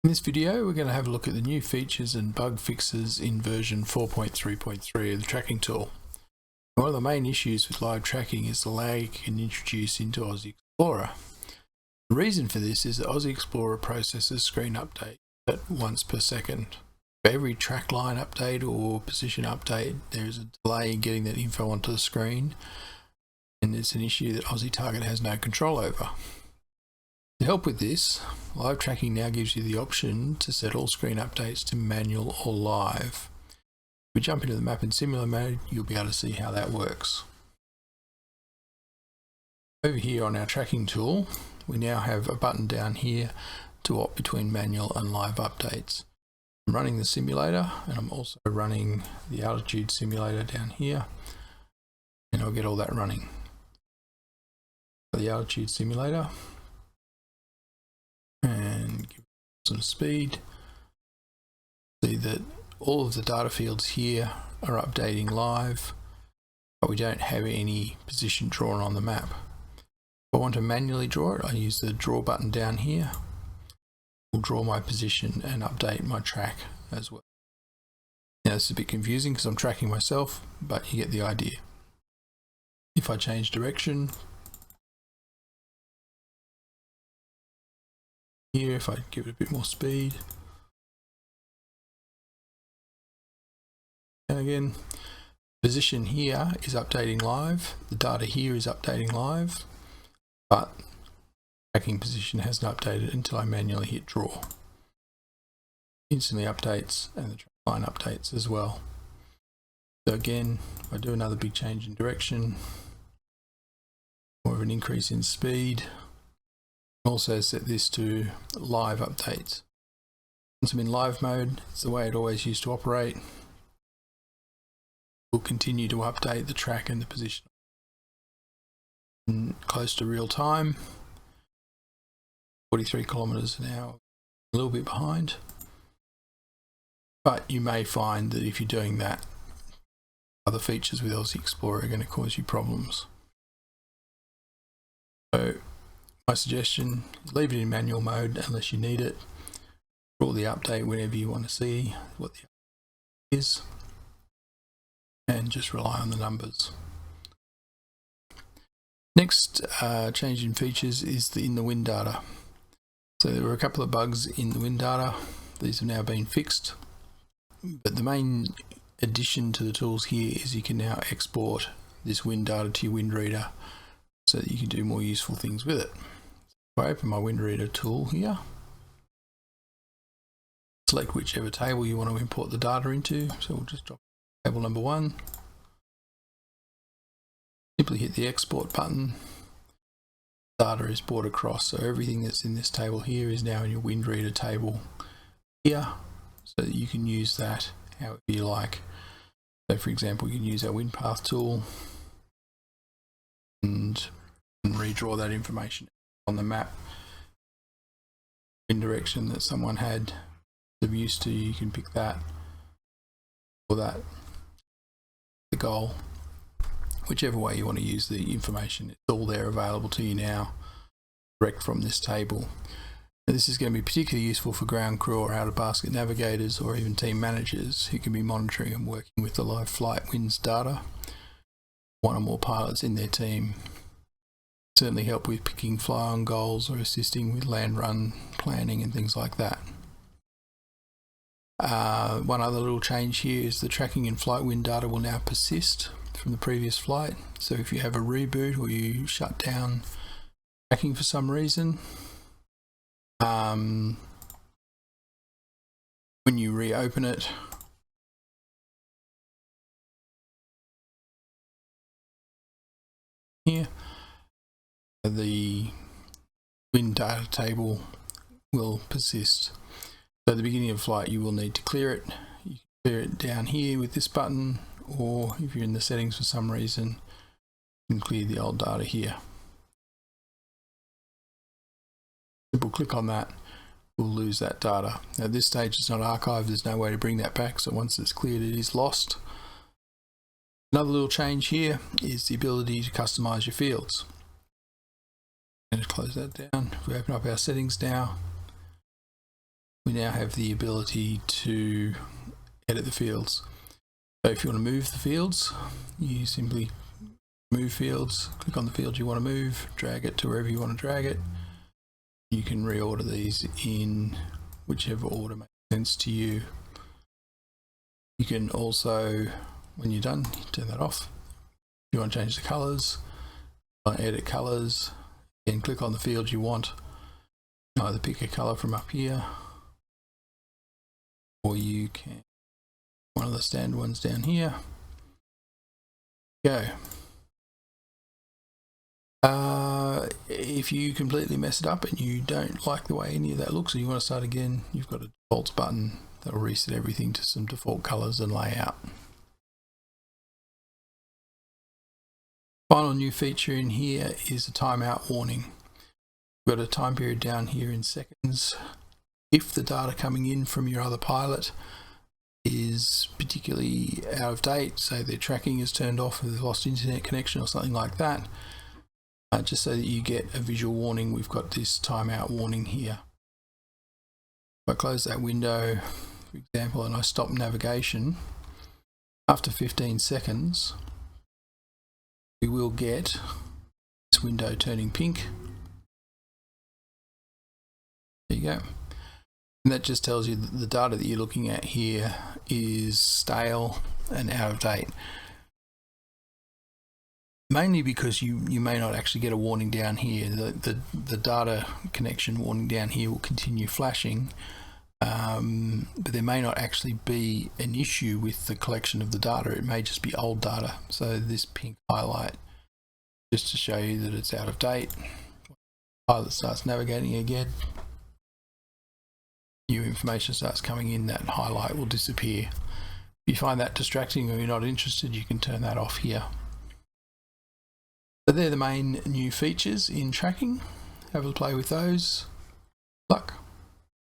In this video, we're going to have a look at the new features and bug fixes in version 4.3.3 of the tracking tool. One of the main issues with live tracking is the lag it can introduce into Aussie Explorer. The reason for this is that Aussie Explorer processes screen update at once per second. For every track line update or position update, there is a delay in getting that info onto the screen, and it's an issue that Aussie Target has no control over. To help with this, live tracking now gives you the option to set all screen updates to manual or live. If we jump into the map in similar mode, you'll be able to see how that works. Over here on our tracking tool, we now have a button down here to opt between manual and live updates. I'm running the simulator, and I'm also running the altitude simulator down here, and I'll get all that running. For the altitude simulator, and give it some speed. See that all of the data fields here are updating live, but we don't have any position drawn on the map. If I want to manually draw it, I use the draw button down here. Will draw my position and update my track as well. Now this is a bit confusing because I'm tracking myself, but you get the idea. If I change direction, here, if I give it a bit more speed, and again, position here is updating live, the data here is updating live, but tracking position hasn't updated until I manually hit draw. Instantly updates, and the track line updates as well. So again, if I do another big change in direction, more of an increase in speed, also set this to live updates. Once I'm in live mode, it's the way it always used to operate. We'll continue to update the track and the position. And close to real time, 43 kilometers an hour, a little bit behind. But you may find that if you're doing that, other features with Aussie Explorer are going to cause you problems. So my suggestion is leave it in manual mode unless you need it. Draw the update whenever you want to see what the update is, and just rely on the numbers. Next change in features is in the wind data. So there were a couple of bugs in the wind data. These have now been fixed, but the main addition to the tools here is you can now export this wind data to your wind reader so that you can do more useful things with it. If I open my wind reader tool here, select whichever table you want to import the data into. So we'll just drop table number 1. Simply hit the export button. Data is brought across, so everything that's in this table here is now in your wind reader table here, so that you can use that however you like. So for example, you can use our wind path tool and redraw that information on the map. Wind direction that someone had them used to, you can pick that or that, the goal, whichever way you want to use the information. It's all there available to you now direct from this table. Now, this is going to be particularly useful for ground crew or out of basket navigators or even team managers who can be monitoring and working with the live flight winds data. One or more pilots in their team. Certainly help with picking fly-on goals or assisting with land run planning and things like that. One other little change here is the tracking and flight wind data will now persist from the previous flight. So if you have a reboot or you shut down tracking for some reason, when you reopen it, here, the wind data table will persist. So at the beginning of flight you will need to clear it. You can clear it down here with this button, or if you're in the settings for some reason, you can clear the old data here. Simple click on that, we'll lose that data. At this stage it's not archived, there's no way to bring that back, so once it's cleared it is lost. Another little change here is the ability to customize your fields. I'm going to close that down. If we open up our settings now, we now have the ability to edit the fields. So if you want to move the fields, you simply move fields, click on the field you want to move, drag it to wherever you want to drag it. You can reorder these in whichever order makes sense to you. You can also, when you're done, turn that off. If you want to change the colors, edit colors, then click on the field you want. Either pick a color from up here, or you can one of the standard ones down here. Go. If you completely mess it up and you don't like the way any of that looks and you want to start again, you've got a defaults button that will reset everything to some default colors and layout. Final new feature in here is a timeout warning. We've got a time period down here in seconds. If the data coming in from your other pilot is particularly out of date, say their tracking is turned off or they've lost internet connection or something like that, just so that you get a visual warning, we've got this timeout warning here. If I close that window, for example, and I stop navigation, after 15 seconds, we will get this window turning pink. There you go. And that just tells you that the data that you're looking at here is stale and out of date. Mainly because you may not actually get a warning down here. The data connection warning down here will continue flashing, but there may not actually be an issue with the collection of the data. It may just be old data. So this pink highlight, just to show you that it's out of date. Pilot starts navigating again, new information starts coming in, that highlight will disappear. If you find that distracting or you're not interested, you can turn that off here. So they're the main new features in tracking. Have a play with those. Luck.